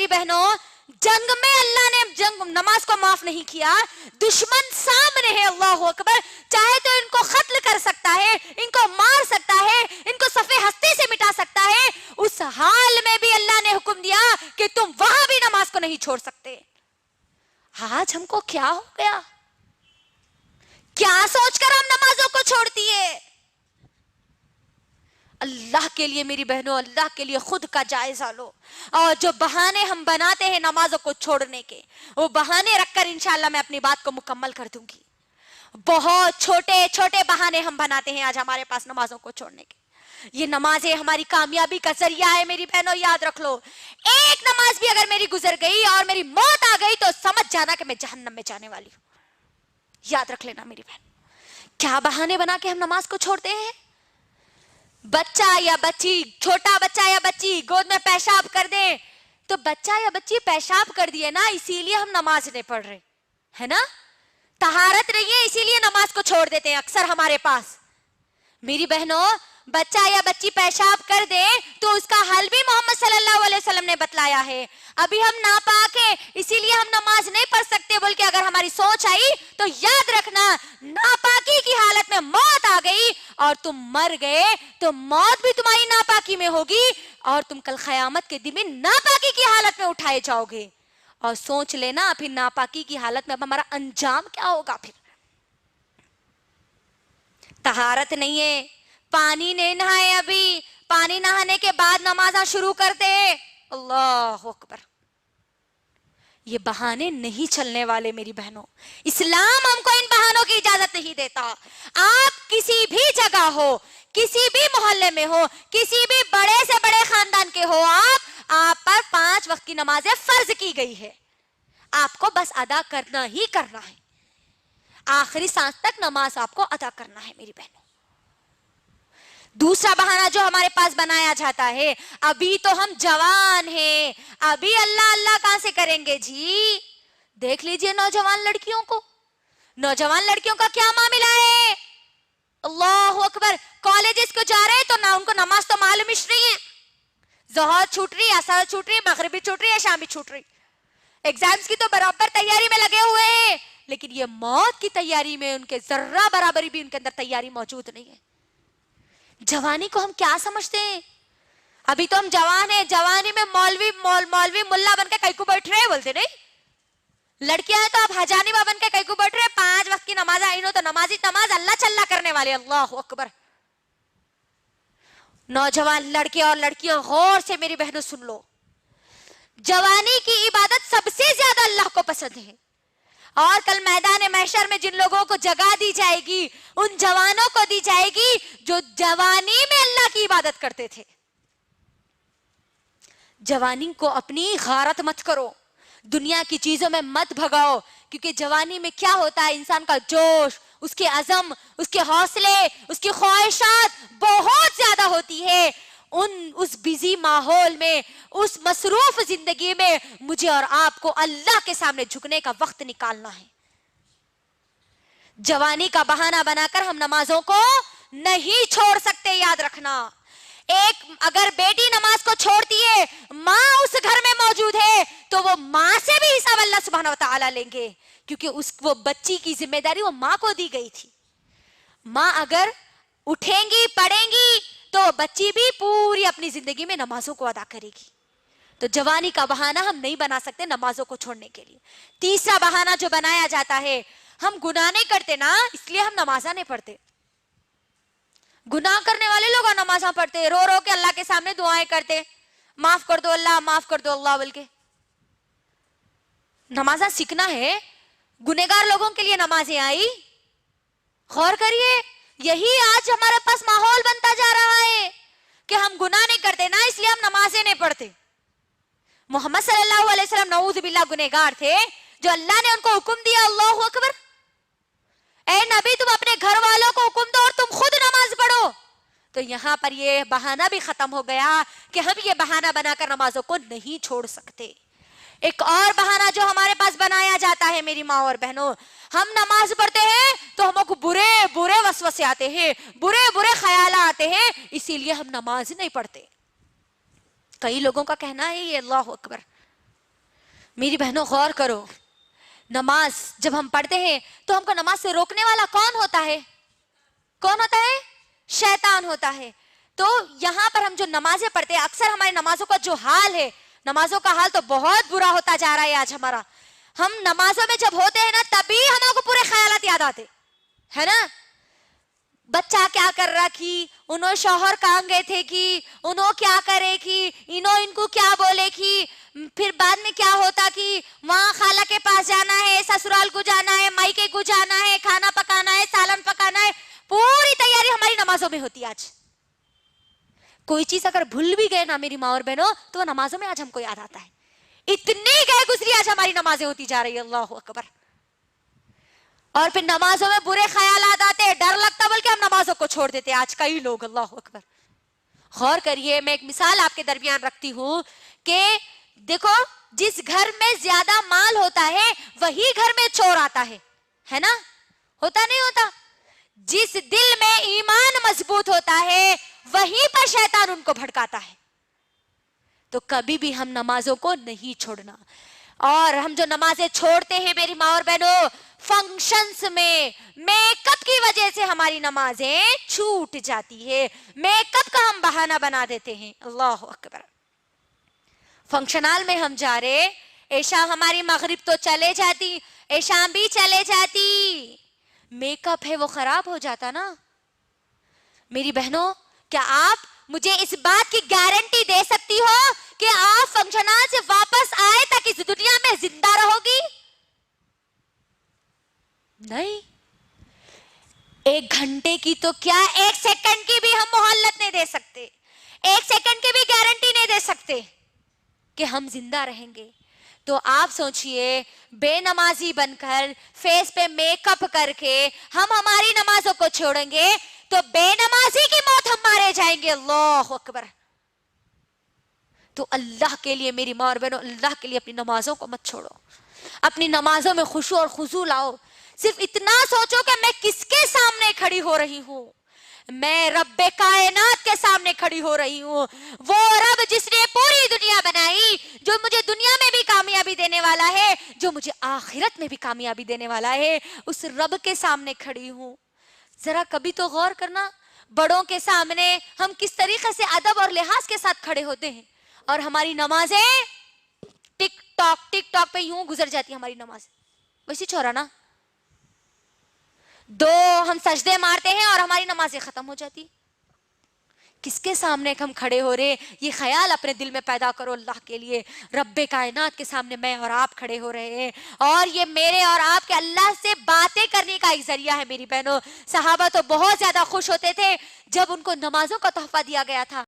बहनों, जंग में अल्लाह ने नमाज को माफ नहीं किया, दुश्मन सामने है, अल्लाह अकबर, चाहे तो इनको कत्ल कर सकता है, इनको मार सकता है, इनको सफे हस्ती से मिटा सकता है, उस हाल में भी अल्लाह ने हुक्म दिया कि तुम वहां भी नमाज को नहीं छोड़ सकते। आज हमको क्या हो गया, क्या सोचकर हम नमाजों को छोड़ दिए? अल्लाह के लिए मेरी बहनों, अल्लाह के लिए खुद का जायजा लो। और जो बहाने हम बनाते हैं नमाजों को छोड़ने के, वो बहाने रखकर इंशाअल्लाह मैं अपनी बात को मुकम्मल कर दूंगी। बहुत छोटे छोटे बहाने हम बनाते हैं आज हमारे पास नमाजों को छोड़ने के। ये नमाजें हमारी कामयाबी का जरिया है मेरी बहनों, याद रख लो। एक नमाज भी अगर मेरी गुजर गई और मेरी मौत आ गई तो समझ जाना कि मैं जहन्नम में जाने वाली हूं। याद रख लेना मेरी बहन। क्या बहाने बना के हम नमाज को छोड़ते हैं? बच्चा या बच्ची, छोटा बच्चा या बच्ची गोद में पेशाब कर दे तो बच्चा या बच्ची पेशाब कर दिए ना, इसीलिए हम नमाज नहीं पढ़ रहे, है ना? तहारत नहीं है इसीलिए नमाज को छोड़ देते हैं अक्सर हमारे पास। मेरी बहनों, बच्चा या बच्ची पेशाब कर दे तो उसका हल भी मोहम्मद सल्लल्लाहु अलैहि वसल्लम ने बतलाया है। अभी हम नापाक है इसीलिए हम नमाज नहीं पढ़ सकते, बोल के अगर हमारी सोच आई तो याद रखना, नापाकी की हालत में मौत आ गई और तुम मर गए तो मौत भी तुम्हारी नापाकी में होगी और तुम कल क़यामत के दिन में नापाकी की हालत में उठाए जाओगे। और सोच लेना फिर नापाकी की हालत में अब हमारा अंजाम क्या होगा। फिर तहारत नहीं है, पानी नहीं नहाए, अभी पानी नहाने के बाद नमाज़ शुरू कर दे, अल्लाह अकबर। ये बहाने नहीं चलने वाले मेरी बहनों। इस्लाम हमको इन बहानों की इजाजत नहीं देता। आप किसी भी जगह हो, किसी भी मोहल्ले में हो, किसी भी बड़े से बड़े खानदान के हो, आप पर 5 वक्त की नमाजें फर्ज की गई है, आपको बस अदा करना ही करना है। आखिरी सांस तक नमाज आपको अदा करना है मेरी बहनों। दूसरा बहाना जो हमारे पास बनाया जाता है, अभी तो हम जवान हैं, अभी अल्लाह अल्लाह कहां से करेंगे जी। देख लीजिए नौजवान लड़कियों को, नौजवान लड़कियों का क्या मामला है, अल्लाह अकबर। कॉलेजेस को जा रहे हैं तो ना उनको नमाज तो मालूम ही नहीं है, ज़ोहर छूट रही, असर छूट रही, मगरिब भी छूट रही है, शाम भी छूट रही। एग्जाम्स की तो बराबर तैयारी में लगे हुए हैं, लेकिन ये मौत की तैयारी में उनके जर्रा बराबरी भी उनके अंदर तैयारी मौजूद नहीं है। जवानी को हम क्या समझते हैं? अभी तो हम जवान हैं, जवानी में मौलवी मुल्ला बनकर कहीं को बैठ रहे हैं, बोलते नहीं। लड़कियां हैं तो आप हजानिबा बनकर कहीं को बैठ रहे हैं, 5 वक्त की नमाज आई नो तो नमाजी नमाज अल्लाह चल्ला करने वाले, अल्लाह अकबर। नौजवान लड़के और लड़कियां गौर से मेरी बहनों सुन लो, जवानी की इबादत सबसे ज्यादा अल्लाह को पसंद है। और कल मैदान महशर में जिन लोगों को जगह दी जाएगी, उन जवानों को दी जाएगी जो जवानी में अल्लाह की इबादत करते थे। जवानी को अपनी गारत मत करो, दुनिया की चीजों में मत भगाओ, क्योंकि जवानी में क्या होता है, इंसान का जोश, उसके अज़म, उसके हौसले, उसकी ख्वाहिशात बहुत ज्यादा होती है। उस बिजी माहौल में, उस मसरूफ जिंदगी में मुझे और आपको अल्लाह के सामने झुकने का वक्त निकालना है। जवानी का बहाना बनाकर हम नमाजों को नहीं छोड़ सकते, याद रखना। एक अगर बेटी नमाज को छोड़ती है, माँ उस घर में मौजूद है, तो वो माँ से भी हिसाब अल्लाह सुब्हानहू व तआला लेंगे, क्योंकि वो बच्ची की जिम्मेदारी वो माँ को दी गई थी। माँ अगर उठेंगी, पढ़ेंगी, तो बच्ची भी पूरी अपनी जिंदगी में नमाजों को अदा करेगी। तो जवानी का बहाना हम नहीं बना सकते नमाजों को छोड़ने के लिए। तीसरा बहाना जो बनाया जाता है, हम गुनाह नहीं करते ना, इसलिए हम नमाजा नहीं पढ़ते। गुनाह करने वाले लोग नमाजा पढ़ते, रो रो के अल्लाह के सामने दुआएं करते, माफ कर दो अल्लाह, माफ कर दो अल्लाह बोल के। नमाजा सीखना है, गुनेगार लोगों के लिए नमाजें आई। गौर करिए, यही आज हमारे पास माहौल बनता जा रहा है कि हम गुनाह नहीं करते ना, इसलिए हम नमाजें नहीं पढ़ते। मोहम्मद सल्लल्लाहु अलैहि वसल्लम नऊज़ बिल्लाह गुनहगार थे, जो अल्लाह ने उनको हुक्म दिया, अल्लाहु अकबर, ए नबी तुम अपने घर वालों को हुक्म दो और तुम खुद नमाज पढ़ो। तो यहाँ पर ये बहाना भी खत्म हो गया कि हम ये बहाना बनाकर नमाजों को नहीं छोड़ सकते। एक और बहाना जो हमारे पास बनाया जाता है मेरी माँ और बहनों, हम नमाज पढ़ते हैं तो हमको बुरे बुरे वसवसे आते हैं, बुरे बुरे ख्याल आते हैं, इसीलिए हम नमाज नहीं पढ़ते। कई लोगों का कहना है ये, अल्लाह अकबर, میری بہنوں غور کرو, نماز جب ہم پڑھتے ہیں تو ہم کو نماز سے روکنے والا کون ہوتا ہے؟ کون ہوتا ہے؟ شیطان ہوتا ہے. تو یہاں پر ہم جو نمازیں پڑھتے ہیں, اکثر ہماری نمازوں کا جو حال ہے, نمازوں کا حال تو بہت برا ہوتا جا رہا ہے آج ہمارا. ہم نمازوں میں جب ہوتے ہیں نا تبھی ہم کو پورے خیالات یاد آتے ہے نا. بچہ کیا کر رہا کی, انہوں شوہر کہاں گئے تھے کی, انہوں کیا کرے کی, انہوں ان کو کیا بولے کی, پھر بعد میں کیا ہوتا کی وہاں خالہ کے پاس جانا ہے, سسرال کو جانا ہے, مائکے کو جانا ہے, کھانا پکانا ہے, سالن پکانا ہے. پوری تیاری ہماری نمازوں میں ہوتی ہے. آج کوئی چیز اگر بھول بھی گئے نا میری ماں اور بہنوں, تو وہ نمازوں میں آج ہم کو یاد آتا ہے. اتنی گئے گزری آج ہماری نمازیں ہوتی جا رہی ہے. اللہ اکبر. اور پھر نمازوں میں برے خیالات آتے, ڈر لگتا, بلکہ ہم نمازوں کو چھوڑ دیتے آج کئی لوگ. اللہ اکبر. غور کریے, میں ایک مثال آپ کے درمیان رکھتی ہوں کہ دیکھو, جس گھر میں زیادہ مال ہوتا ہے وہی گھر میں چور آتا ہے نا. ہوتا نہیں ہوتا؟ جس دل میں ایمان مضبوط ہوتا ہے وہیں پر شیطان ان کو بھڑکاتا ہے. تو کبھی بھی ہم نمازوں کو نہیں چھوڑنا. اور ہم جو نمازیں چھوڑتے ہیں میری ماں اور بہنوں, فنکشنز میں میک اپ کی وجہ سے ہماری نمازیں چھوٹ جاتی ہے. میک اپ کا ہم بہانہ بنا دیتے ہیں. اللہ اکبر. فنکشن ہال میں ہم جا رہے, عشاء ہماری مغرب تو چلے جاتی, عشاء بھی چلے جاتی, میک اپ ہے وہ خراب ہو جاتا نا. میری بہنوں, کیا آپ مجھے اس بات کی گارنٹی دے سکتی ہو کہ آپ فنکشن ہال سے واپس آئے تک اس دنیا میں زندہ رہو گی؟ نہیں. 1 گھنٹے کی تو کیا, 1 سیکنڈ کی بھی ہم مہلت نہیں دے سکتے, 1 سیکنڈ کی بھی گارنٹی نہیں دے سکتے کہ ہم زندہ رہیں گے. تو آپ سوچئے, بے نمازی بن کر, فیس پہ میک اپ کر کے ہم ہماری نمازوں کو چھوڑیں گے تو بے نمازی کی موت ہم مارے جائیں گے. اللہ اکبر. تو اللہ کے لیے میری ماں اور بہنوں, اللہ کے لیے اپنی نمازوں کو مت چھوڑو. اپنی نمازوں میں خشوع اور خضوع لاؤ. صرف اتنا سوچو کہ میں کس کے سامنے کھڑی ہو رہی ہوں. میں رب کائنات کے سامنے کھڑی ہو رہی ہوں. وہ رب جس نے پوری دنیا بنائی, جو مجھے دنیا میں بھی کامیابی دینے والا ہے, جو مجھے آخرت میں بھی کامیابی دینے والا ہے, اس رب کے سامنے کھڑی ہوں. ذرا کبھی تو غور کرنا, بڑوں کے سامنے ہم کس طریقے سے ادب اور لحاظ کے ساتھ کھڑے ہوتے ہیں, اور ہماری نمازیں ٹک ٹاک پہ یوں گزر جاتی ہماری نماز. ویسی چھوڑا نا, 2 ہم سجدے مارتے ہیں اور ہماری نمازیں ختم ہو جاتی. کس کے سامنے ہم کھڑے ہو رہے, یہ خیال اپنے دل میں پیدا کرو. اللہ کے لیے رب کائنات کے سامنے میں اور آپ کھڑے ہو رہے ہیں, اور یہ میرے اور آپ کے اللہ سے باتیں کرنے کا ایک ذریعہ ہے. میری بہنوں, صحابہ تو بہت زیادہ خوش ہوتے تھے جب ان کو نمازوں کا تحفہ دیا گیا تھا.